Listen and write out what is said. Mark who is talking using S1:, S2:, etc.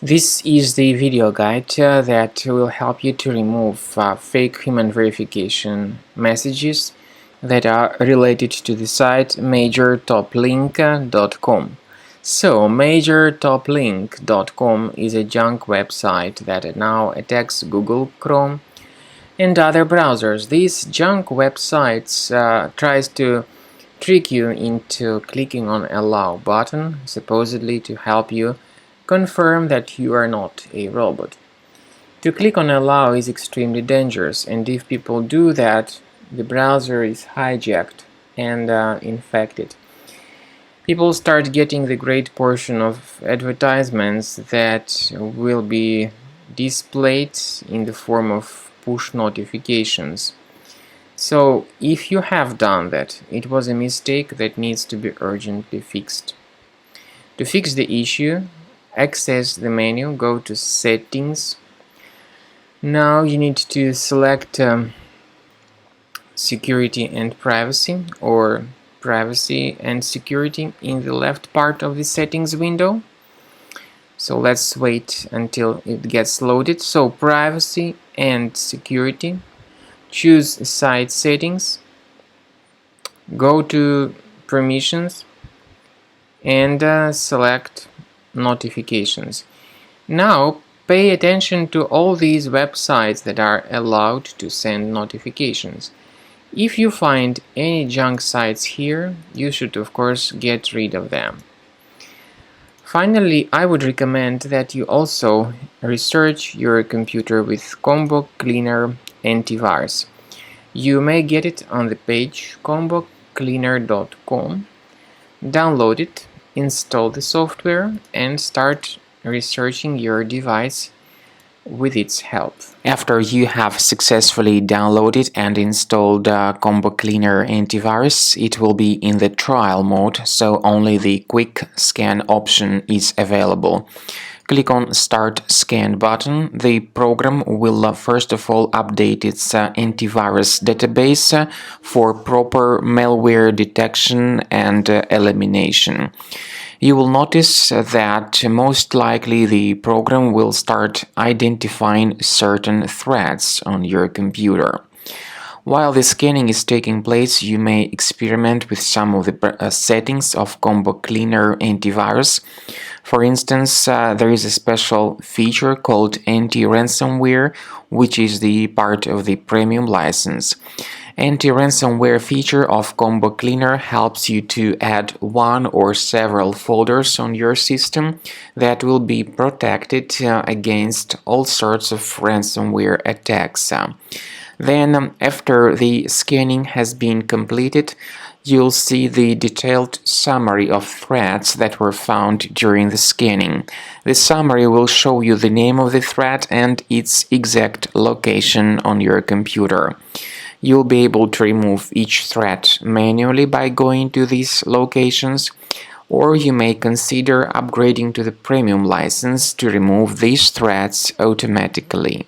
S1: This is the video guide that will help you to remove fake human verification messages that are related to the site majortoplink.com. So, majortoplink.com is a junk website that now attacks Google Chrome and other browsers. These junk websites tries to trick you into clicking on allow button, supposedly to help you confirm that you are not a robot. To click on allow is extremely dangerous, and if people do that, the browser is hijacked and infected. People start getting the great portion of advertisements that will be displayed in the form of push notifications. So, if you have done that, it was a mistake that needs to be urgently fixed. To fix the issue, access the menu, go to Settings. Now you need to select Security and Privacy, or Privacy and Security in the left part of the settings window. So let's wait until it gets loaded. So Privacy and Security, choose Site Settings, go to Permissions and select Notifications. Now pay attention to all these websites that are allowed to send notifications. If you find any junk sites here, you should of course get rid of them. Finally, I would recommend that you also research your computer with Combo Cleaner Antivirus. You may get it on the page combocleaner.com. Download it, install the software, and start researching your device with its help. After you have successfully downloaded and installed Combo Cleaner Antivirus, it will be in the trial mode, so only the quick scan option is available. Click on Start Scan button. The program will first of all update its antivirus database for proper malware detection and elimination. You will notice that most likely the program will start identifying certain threats on your computer. While the scanning is taking place, you may experiment with some of the settings of Combo Cleaner Antivirus. For instance, there is a special feature called Anti-Ransomware, which is the part of the premium license. Anti-ransomware feature of Combo Cleaner helps you to add one or several folders on your system that will be protected against all sorts of ransomware attacks. Then, after the scanning has been completed, you'll see the detailed summary of threats that were found during the scanning. The summary will show you the name of the threat and its exact location on your computer. You'll be able to remove each threat manually by going to these locations, or you may consider upgrading to the premium license to remove these threats automatically.